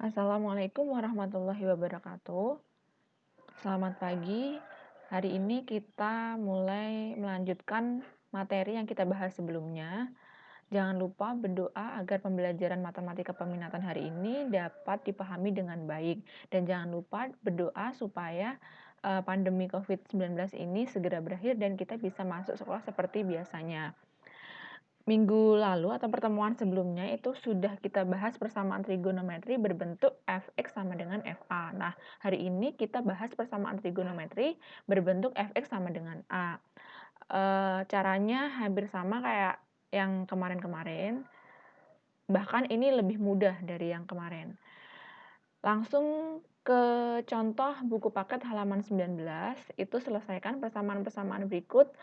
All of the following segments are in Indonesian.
Assalamualaikum warahmatullahi wabarakatuh. Selamat pagi. Hari ini kita mulai melanjutkan materi yang kita bahas sebelumnya. Jangan lupa berdoa agar pembelajaran matematika peminatan hari ini dapat dipahami dengan baik. Dan jangan lupa berdoa supaya pandemi COVID-19 ini segera berakhir dan kita bisa masuk sekolah seperti biasanya. Minggu lalu atau pertemuan sebelumnya itu sudah kita bahas persamaan trigonometri berbentuk fx sama dengan fa. Nah, hari ini kita bahas persamaan trigonometri berbentuk fx sama dengan a. Caranya hampir sama kayak yang kemarin-kemarin, bahkan ini lebih mudah dari yang kemarin. Langsung ke contoh buku paket halaman 19, itu selesaikan persamaan-persamaan berikut.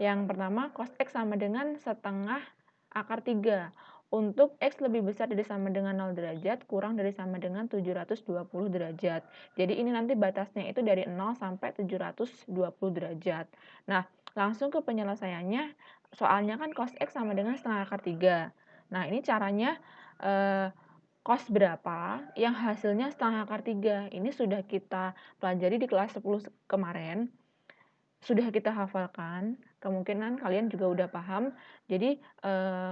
Yang pertama, cos X sama dengan setengah akar 3. Untuk X lebih besar dari sama dengan 0 derajat, kurang dari sama dengan 720 derajat. Jadi ini nanti batasnya itu dari 0 sampai 720 derajat. Nah, langsung ke penyelesaiannya, soalnya kan cos X sama dengan setengah akar 3. Nah, ini caranya cos berapa yang hasilnya setengah akar 3. Ini sudah kita pelajari di kelas 10 kemarin. Sudah kita hafalkan, kemungkinan kalian juga udah paham. Jadi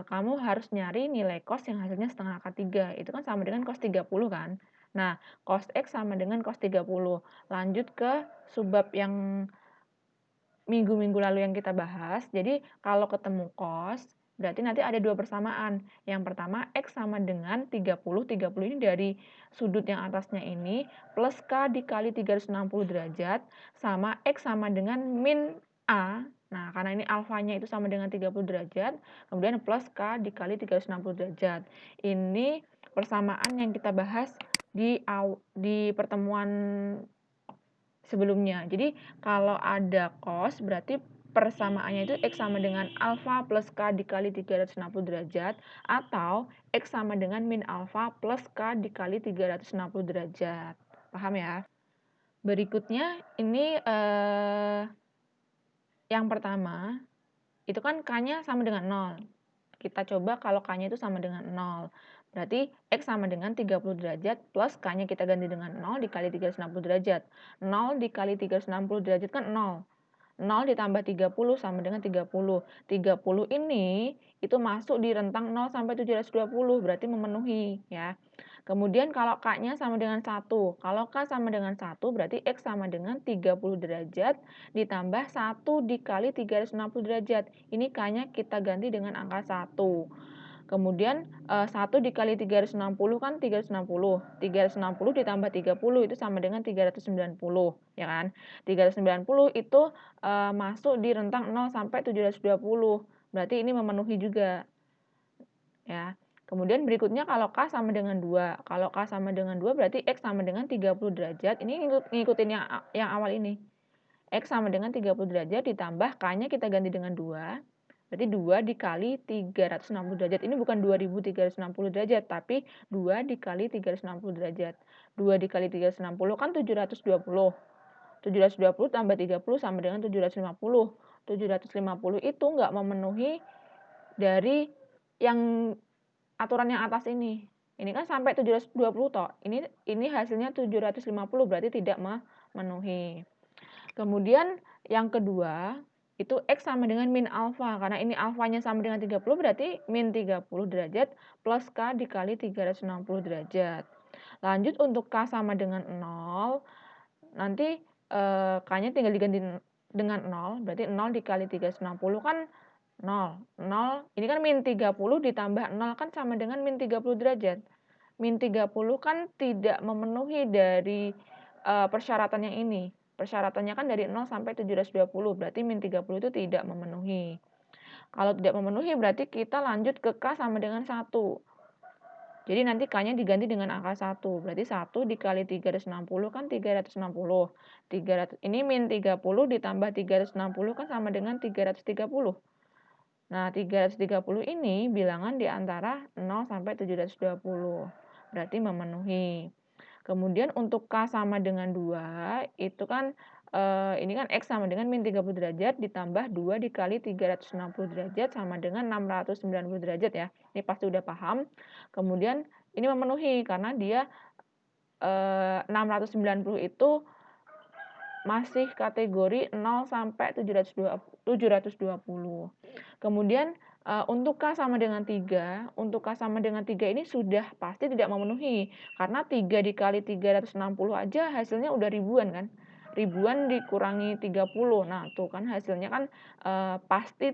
kamu harus nyari nilai cos yang hasilnya setengah akar 3. Itu kan sama dengan cos 30 kan. Nah, cos X sama dengan cos 30. Lanjut ke subbab yang minggu-minggu lalu yang kita bahas. Jadi kalau ketemu cos, berarti nanti ada dua persamaan. Yang pertama, X sama dengan 30. 30 ini dari sudut yang atasnya ini, plus K dikali 360 derajat, sama X sama dengan min A. Nah, karena ini alfanya itu sama dengan 30 derajat, kemudian plus K dikali 360 derajat. Ini persamaan yang kita bahas di pertemuan sebelumnya. Jadi kalau ada cos berarti persamaannya itu X sama dengan alfa plus K dikali 360 derajat atau X sama dengan min alfa plus K dikali 360 derajat. Paham ya? Berikutnya ini yang pertama itu kan K-nya sama dengan 0. Kita coba kalau K-nya itu sama dengan 0. Berarti X sama dengan 30 derajat plus K-nya kita ganti dengan 0 dikali 360 derajat. 0 dikali 360 derajat kan 0. 0 ditambah 30 sama dengan 30. 30 ini itu masuk di rentang 0 sampai 720, berarti memenuhi ya. Kemudian kalau K-nya sama dengan 1. Kalau K sama dengan 1 berarti X sama dengan 30 derajat ditambah 1 dikali 360 derajat. Ini K-nya kita ganti dengan angka 1. Kemudian 1 dikali 360 kan 360. 360 ditambah 30 itu sama dengan 390, ya kan? 390 itu masuk di rentang 0 sampai 720. Berarti ini memenuhi juga. Ya. Kemudian berikutnya kalau K sama dengan 2. Kalau K sama dengan 2 berarti X sama dengan 30 derajat. Ini ngikutin yang awal ini. X sama dengan 30 derajat ditambah K-nya kita ganti dengan 2. Berarti 2 dikali 360 derajat. Ini bukan 2360 derajat, tapi 2 dikali 360 derajat. 2 dikali 360 kan 720. 720 tambah 30 sama dengan 750. 750 itu nggak memenuhi dari yang aturan yang atas ini. Ini kan sampai 720 toh. Ini hasilnya 750 berarti tidak memenuhi. Kemudian yang kedua itu X sama dengan min alfa. Karena ini alfanya sama dengan 30 berarti min 30 derajat plus K dikali 360 derajat. Lanjut untuk K sama dengan 0. Nanti K-nya tinggal diganti dengan 0. Berarti 0 dikali 360 kan 0. 0 ini kan min 30 ditambah 0 kan sama dengan min 30 derajat. Min 30 kan tidak memenuhi dari persyaratan yang ini. Persyaratannya kan dari 0 sampai 720, berarti min 30 itu tidak memenuhi. Kalau tidak memenuhi berarti kita lanjut ke K sama dengan 1. Jadi nanti K-nya diganti dengan angka 1. Berarti 1 dikali 360 kan 360. 300, ini min 30 ditambah 360 kan sama dengan 330. Nah, 330 ini bilangan di antara 0 sampai 720. Berarti memenuhi. Kemudian untuk K sama dengan 2, itu kan ini kan X sama dengan min 30 derajat ditambah 2 dikali 360 derajat sama dengan 690 derajat ya. Ini pasti udah paham. Kemudian ini memenuhi karena dia 690 itu masih kategori 0 sampai 720. Kemudian untuk K sama dengan 3, untuk K sama dengan 3 ini sudah pasti tidak memenuhi. Karena 3 dikali 360 aja hasilnya udah ribuan kan. Ribuan dikurangi 30. Nah, tuh kan hasilnya kan pasti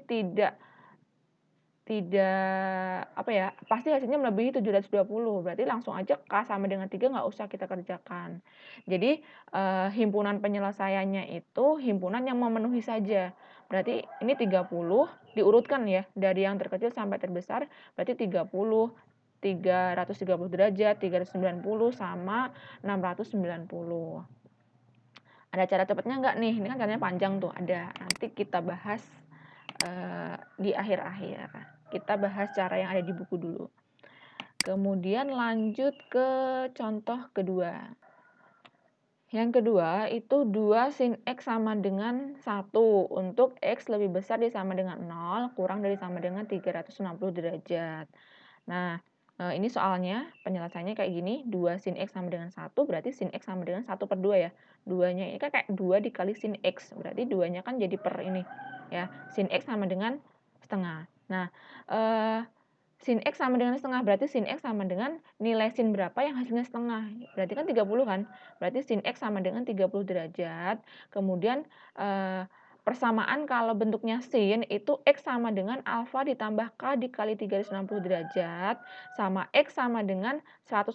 pasti hasilnya melebihi 720. Berarti langsung aja K sama dengan 3 nggak usah kita kerjakan. Jadi himpunan penyelesaiannya itu himpunan yang memenuhi saja. Berarti ini 30 diurutkan ya dari yang terkecil sampai terbesar. Berarti 30, 330 derajat, 390 sama 690. Ada cara cepatnya nggak nih? Ini kan caranya panjang tuh. Ada. Nanti kita bahas di akhir-akhir. Kita bahas cara yang ada di buku dulu. Kemudian lanjut ke contoh kedua. Yang kedua itu 2 sin X sama dengan 1 untuk X lebih besar dari sama dengan 0 kurang dari sama dengan 360 derajat. Nah, ini soalnya penyelesaiannya kayak gini, 2 sin X sama dengan 1 berarti sin X sama dengan 1 per 2 ya. 2-nya ini kan kayak 2 dikali sin X, berarti 2-nya kan jadi per ini ya. Sin X sama dengan setengah. Nah, sin X sama dengan setengah, berarti sin X sama dengan nilai sin berapa yang hasilnya setengah. Berarti kan 30 kan. Berarti sin X sama dengan 30 derajat. Kemudian persamaan kalau bentuknya sin itu X sama dengan alfa ditambah K dikali 360 derajat sama X sama dengan 180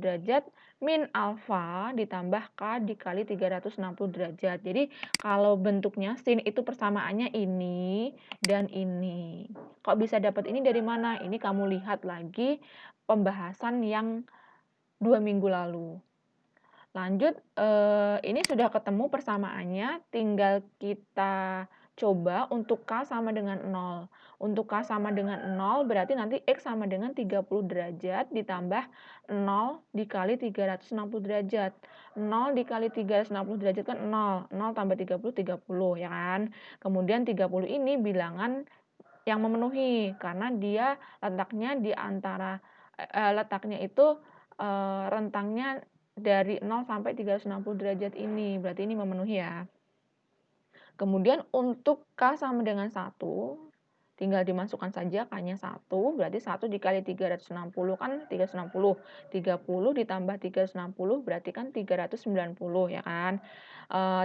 derajat min alfa ditambah K dikali 360 derajat. Jadi kalau bentuknya sin itu persamaannya ini dan ini. Kok bisa dapat ini dari mana? Ini kamu lihat lagi pembahasan yang 2 minggu lalu. Lanjut, ini sudah ketemu persamaannya, tinggal kita coba untuk K sama dengan 0. Untuk K sama dengan 0 berarti nanti X sama dengan 30 derajat ditambah 0 dikali 360 derajat. 0 dikali 360 derajat kan 0. 0 tambah 30, 30 ya kan. Kemudian 30 ini bilangan yang memenuhi karena dia letaknya di antara letaknya itu rentangnya dari 0 sampai 360 derajat ini. Berarti ini memenuhi ya. Kemudian untuk K sama dengan 1, tinggal dimasukkan saja K-nya 1, berarti 1 dikali 360 kan 360. 30 ditambah 360 berarti kan 390 ya kan.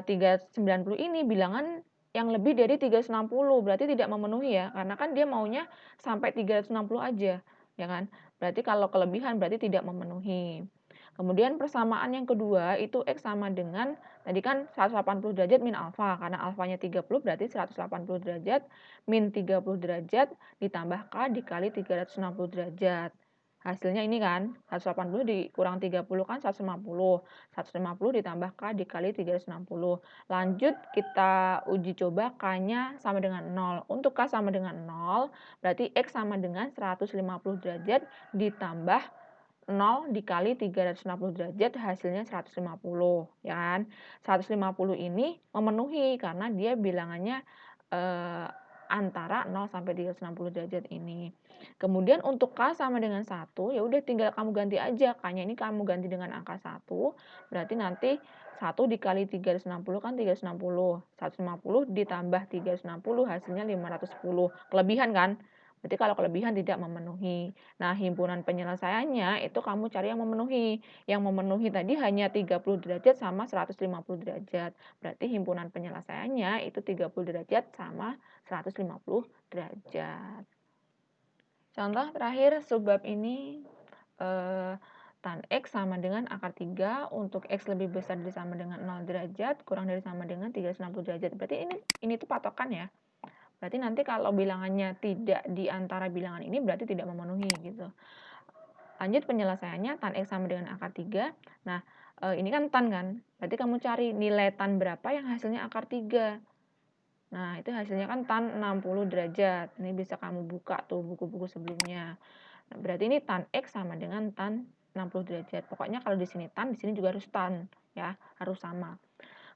390 ini bilangan yang lebih dari 360, berarti tidak memenuhi ya, karena kan dia maunya sampai 360 aja, ya kan. Berarti kalau kelebihan berarti tidak memenuhi. Kemudian persamaan yang kedua itu X sama dengan, tadi kan 180 derajat min alfa, karena alfanya 30 berarti 180 derajat min 30 derajat ditambah K dikali 360 derajat. Hasilnya ini kan, 180 dikurang 30 kan 150. 150 ditambah K dikali 360. Lanjut kita uji coba K-nya sama dengan 0. Untuk K sama dengan 0, berarti X sama dengan 150 derajat ditambah 0 dikali 360 derajat hasilnya 150 ya kan. 150 ini memenuhi karena dia bilangannya antara 0 sampai 360 derajat ini. Kemudian untuk K sama dengan 1 ya udah tinggal kamu ganti aja, K-nya ini kamu ganti dengan angka 1. Berarti nanti 1 dikali 360 kan 360. 150 ditambah 360 hasilnya 510. Kelebihan kan? Berarti kalau kelebihan tidak memenuhi. Nah, himpunan penyelesaiannya itu kamu cari yang memenuhi. Yang memenuhi tadi hanya 30 derajat sama 150 derajat. Berarti himpunan penyelesaiannya itu 30 derajat sama 150 derajat. Contoh terakhir, subbab ini tan X sama dengan akar 3 untuk X lebih besar dari sama dengan 0 derajat kurang dari sama dengan 360 derajat. Berarti ini tuh patokan ya. Berarti nanti kalau bilangannya tidak di antara bilangan ini berarti tidak memenuhi gitu. Lanjut penyelesaiannya, tan X sama dengan akar 3. Nah, ini kan tan kan. Berarti kamu cari nilai tan berapa yang hasilnya akar 3. Nah, itu hasilnya kan tan 60 derajat. Ini bisa kamu buka tuh buku-buku sebelumnya. Nah, berarti ini tan X sama dengan tan 60 derajat. Pokoknya kalau di sini tan, di sini juga harus tan ya, harus sama.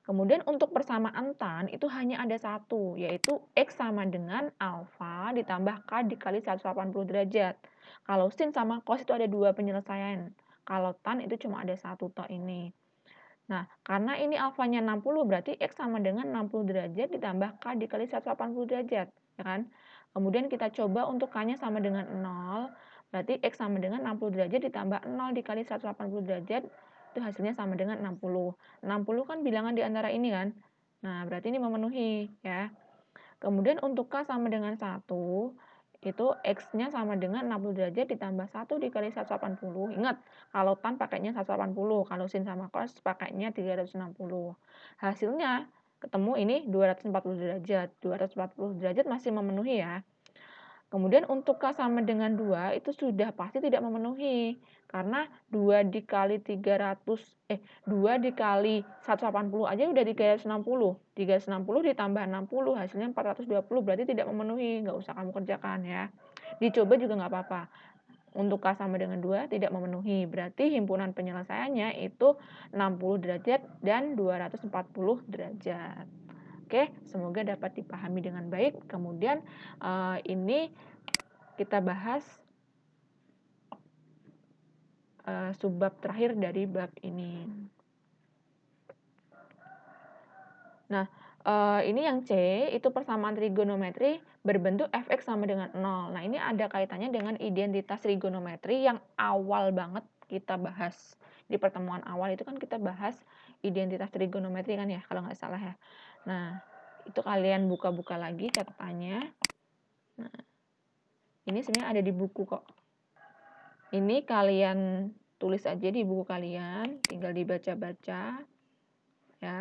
Kemudian untuk persamaan tan itu hanya ada satu, yaitu X sama dengan alfa ditambah K dikali 180 derajat. Kalau sin sama cos itu ada dua penyelesaian. Kalau tan itu cuma ada satu tok ini. Nah, karena ini alfanya 60, berarti X sama dengan 60 derajat ditambah K dikali 180 derajat, ya kan? Kemudian kita coba untuk K-nya sama dengan 0, berarti X sama dengan 60 derajat ditambah 0 dikali 180 derajat, itu hasilnya sama dengan 60. 60 kan bilangan di antara ini kan? Nah, berarti ini memenuhi, ya. Kemudian untuk K sama dengan 1, itu X-nya sama dengan 60 derajat ditambah 1 dikali 180. Ingat, kalau tan pakainya 180, kalau sin sama cos pakainya 360. Hasilnya ketemu ini 240 derajat. 240 derajat masih memenuhi ya. Kemudian untuk K sama dengan 2 itu sudah pasti tidak memenuhi. Karena 2 dikali 2 dikali 180 aja udah 360. 360 ditambah 60 hasilnya 420, berarti tidak memenuhi. Nggak usah kamu kerjakan ya. Dicoba juga nggak apa-apa. Untuk K sama dengan 2 tidak memenuhi. Berarti himpunan penyelesaiannya itu 60 derajat dan 240 derajat. Oke, semoga dapat dipahami dengan baik. Kemudian ini kita bahas subbab terakhir dari bab ini. Nah, ini yang C, itu persamaan trigonometri berbentuk fx sama dengan 0. Nah, ini ada kaitannya dengan identitas trigonometri yang awal banget kita bahas. Di pertemuan awal itu kan kita bahas identitas trigonometri kan ya, kalau nggak salah ya. Nah, itu kalian buka-buka lagi catatannya. Nah, ini sebenarnya ada di buku kok. Ini kalian tulis aja di buku kalian, tinggal dibaca-baca. Ya,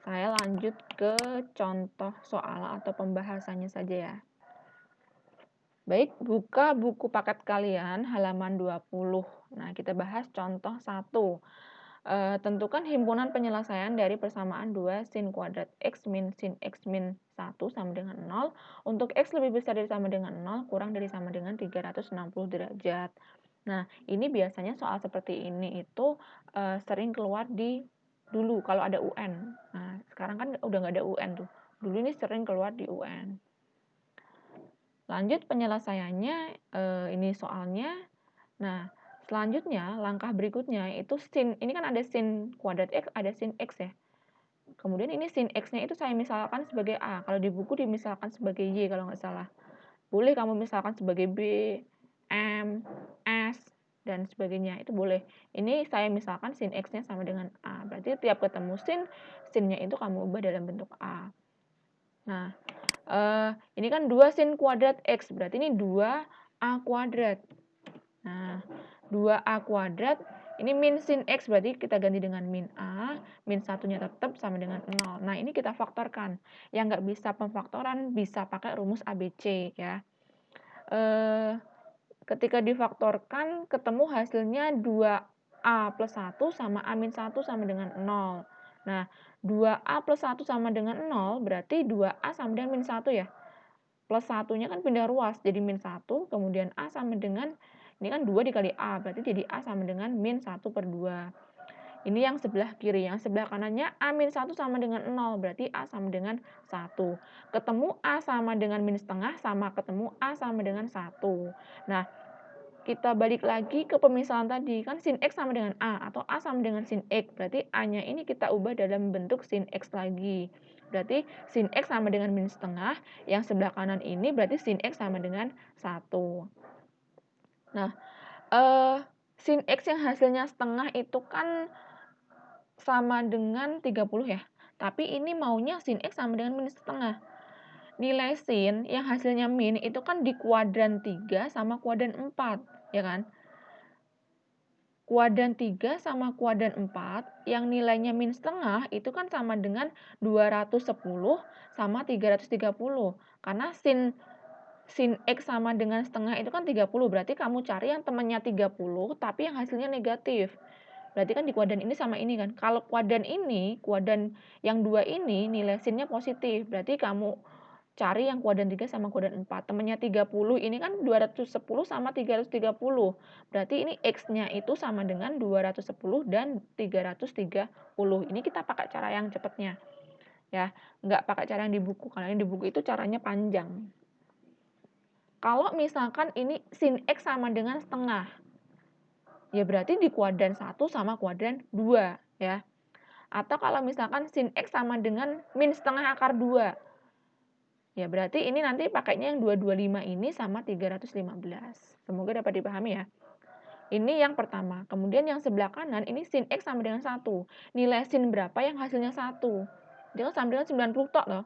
saya lanjut ke contoh soal atau pembahasannya saja ya. Baik, buka buku paket kalian halaman 20. Nah, kita bahas contoh 1. Tentukan himpunan penyelesaian dari persamaan 2 sin kuadrat x min sin x min 1 sama dengan 0 untuk x lebih besar dari sama dengan 0 kurang dari sama dengan 360 derajat. Nah, ini biasanya soal seperti ini itu sering keluar di dulu kalau ada UN. Nah, sekarang kan udah nggak ada UN tuh. Dulu ini sering keluar di UN. Lanjut penyelesaiannya, ini soalnya. Nah, selanjutnya, langkah berikutnya itu sin, ini kan ada sin kuadrat X, ada sin X ya. Kemudian ini sin X-nya itu saya misalkan sebagai A, kalau di buku dimisalkan sebagai Y kalau nggak salah. Boleh kamu misalkan sebagai B, M, S, dan sebagainya, itu boleh. Ini saya misalkan sin X-nya sama dengan A, berarti tiap ketemu sin-nya itu kamu ubah dalam bentuk A. Nah, ini kan 2 sin kuadrat X, berarti ini 2A kuadrat. Nah, 2A kuadrat, ini min sin X, berarti kita ganti dengan min A, min satunya tetap sama dengan 0. Nah, ini kita faktorkan. Yang nggak bisa pemfaktoran, bisa pakai rumus ABC, ya. Ketika difaktorkan, ketemu hasilnya 2A plus 1 sama A min 1 sama dengan 0. Nah, 2A plus 1 sama dengan 0, berarti 2A sama dengan min 1 ya. Plus 1-nya kan pindah ruas, jadi min 1, kemudian A sama dengan, ini kan 2 dikali A, berarti jadi A sama dengan min 1 per 2. Ini yang sebelah kiri, yang sebelah kanannya A min 1 sama dengan 0, berarti A sama dengan 1. Ketemu A sama dengan min setengah, sama ketemu A sama dengan 1. Nah, kita balik lagi ke pemisalan tadi, kan sin X sama dengan A, atau A sama dengan sin X, berarti A-nya ini kita ubah dalam bentuk sin X lagi. Berarti sin X sama dengan min setengah, yang sebelah kanan ini berarti sin X sama dengan 1. Nah, sin X yang hasilnya setengah itu kan sama dengan 30 ya. Tapi ini maunya sin X sama dengan min setengah. Nilai sin yang hasilnya min itu kan di kuadran 3 sama kuadran 4, ya kan? Kuadran 3 sama kuadran 4 yang nilainya min setengah itu kan sama dengan 210 sama 330. Karena sin X sama dengan setengah itu kan 30, berarti kamu cari yang temannya 30 tapi yang hasilnya negatif. Berarti kan di kuadran ini sama ini kan. Kalau kuadran ini, kuadran yang 2 ini nilai sin-nya positif, berarti kamu cari yang kuadran 3 sama kuadran 4. Temannya 30 ini kan 210 sama 330. Berarti ini X-nya itu sama dengan 210 dan 330. Ini kita pakai cara yang cepatnya. Ya, nggak pakai cara yang di buku. Karena yang di buku itu caranya panjang. Kalau misalkan ini sin X sama dengan setengah. ya berarti di kuadran 1 sama kuadran 2 ya. Atau kalau misalkan sin X sama dengan min setengah akar 2. Ya berarti ini nanti pakainya yang 225 ini sama 315. Semoga dapat dipahami ya. Ini yang pertama. Kemudian yang sebelah kanan ini sin X sama dengan 1. Nilai sin berapa yang hasilnya 1? Dia kan sama dengan 90 tok loh.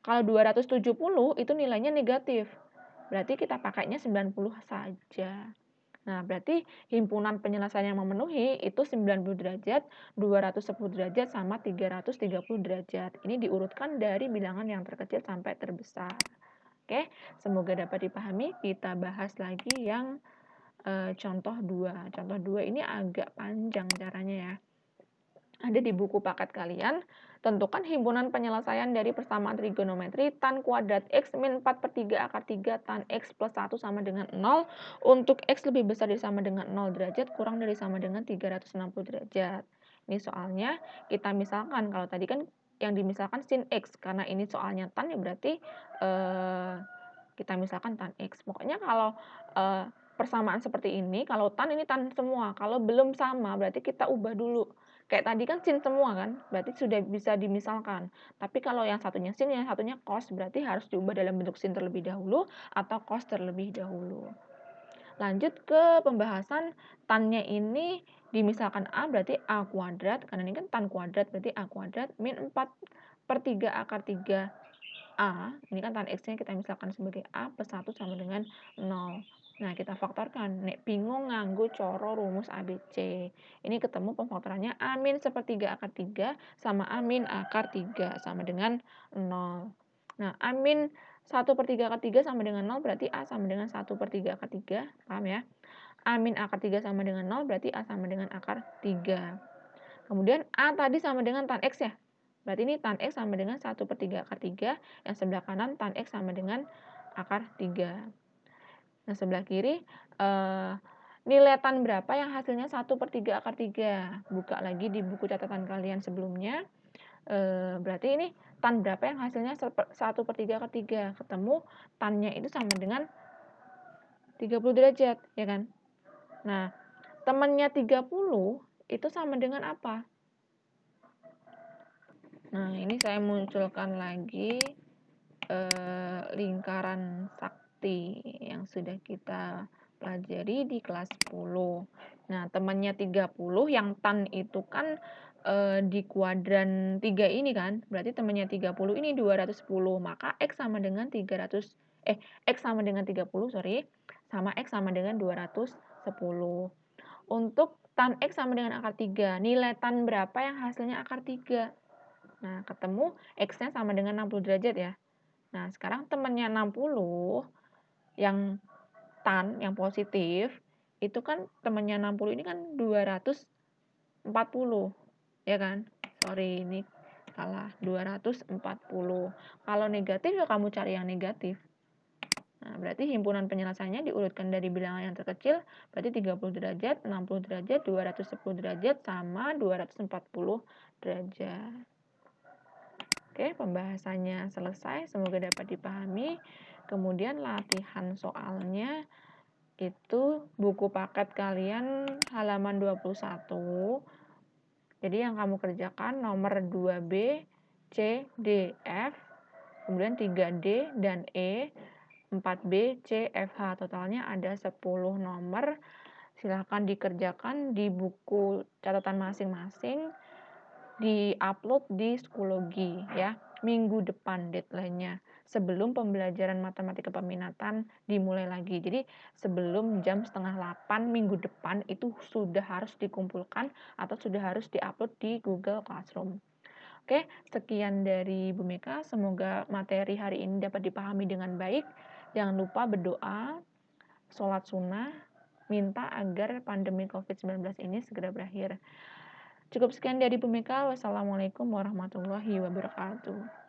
Kalau 270 itu nilainya negatif. Berarti kita pakainya 90 saja. Nah, berarti himpunan penyelesaian yang memenuhi itu 90 derajat, 210 derajat, sama 330 derajat. Ini diurutkan dari bilangan yang terkecil sampai terbesar. Oke, semoga dapat dipahami. Kita bahas lagi yang contoh 2. Contoh 2 ini agak panjang caranya ya. Ada di buku paket kalian. Tentukan himpunan penyelesaian dari persamaan trigonometri tan kuadrat X min 4 per 3 akar 3 tan X plus 1 sama dengan 0 untuk X lebih besar dari sama dengan 0 derajat kurang dari sama dengan 360 derajat. Ini soalnya kita misalkan, kalau tadi kan yang dimisalkan sin X, karena ini soalnya tan ya berarti kita misalkan tan X. Pokoknya kalau persamaan seperti ini, kalau tan ini tan semua, kalau belum sama berarti kita ubah dulu. Kayak tadi kan sin semua kan, berarti sudah bisa dimisalkan. Tapi kalau yang satunya sin, yang satunya cos, berarti harus diubah dalam bentuk sin terlebih dahulu atau cos terlebih dahulu. Lanjut ke pembahasan tannya ini dimisalkan A berarti A kuadrat, karena ini kan tan kuadrat berarti A kuadrat min 4 per 3 akar 3 A, ini kan tan X-nya kita misalkan sebagai A plus 1 sama dengan 0. Nah, kita faktorkan. Nek bingung nganggo coro rumus ABC. Ini ketemu pemfaktorannya A min sepertiga akar 3 sama A min akar 3 sama dengan 0. Nah, A min 1 per 3 akar 3 sama dengan 0 berarti A sama dengan 1 per 3 akar 3. Paham ya? A min akar 3 sama dengan 0 berarti A sama dengan akar 3. Kemudian A tadi sama dengan tan X ya. Berarti ini tan X sama dengan 1 per 3 akar 3. Yang sebelah kanan tan X sama dengan akar 3. Nah, sebelah kiri nilai tan berapa yang hasilnya 1 per 3 akar 3. Buka lagi di buku catatan kalian sebelumnya. Berarti ini tan berapa yang hasilnya 1 per 3 akar 3. Ketemu tannya itu sama dengan 30 derajat, ya kan? Nah, temannya 30 itu sama dengan apa? Nah, ini saya munculkan lagi lingkaran sakti yang sudah kita pelajari di kelas 10. Nah, temannya 30 yang tan itu kan di kuadran 3 ini kan. Berarti temannya 30 ini 210. Maka X sama dengan 300 X sama dengan 30, sorry. Sama X sama dengan 210. Untuk tan X sama dengan akar 3. Nilai tan berapa yang hasilnya akar 3? Nah, ketemu X-nya sama dengan 60 derajat ya. Nah, sekarang temannya 60 yang tan, yang positif, itu kan temannya 60 ini kan 240, ya kan? Sorry, ini salah, 240. Kalau negatif ya kamu cari yang negatif. Nah, berarti himpunan penyelesaiannya diurutkan dari bilangan yang terkecil, berarti 30 derajat, 60 derajat, 210 derajat, sama 240 derajat. Oke, pembahasannya selesai. Semoga dapat dipahami. Kemudian latihan soalnya itu buku paket kalian halaman 21. Jadi yang kamu kerjakan nomor 2B, C, D, F, kemudian 3D dan E, 4B, C, F, H. Totalnya ada 10 nomor. Silahkan dikerjakan di buku catatan masing-masing. Di-upload di Schoology ya, minggu depan deadline-nya, sebelum pembelajaran matematika peminatan dimulai lagi. Jadi sebelum jam 7:30 minggu depan itu sudah harus dikumpulkan atau sudah harus diupload di Google Classroom. Oke, sekian dari Bu Meka. Semoga materi hari ini dapat dipahami dengan baik. Jangan lupa berdoa, sholat sunnah, minta agar pandemi COVID-19 ini segera berakhir. Cukup sekian dari Bu Meka. Wassalamualaikum warahmatullahi wabarakatuh.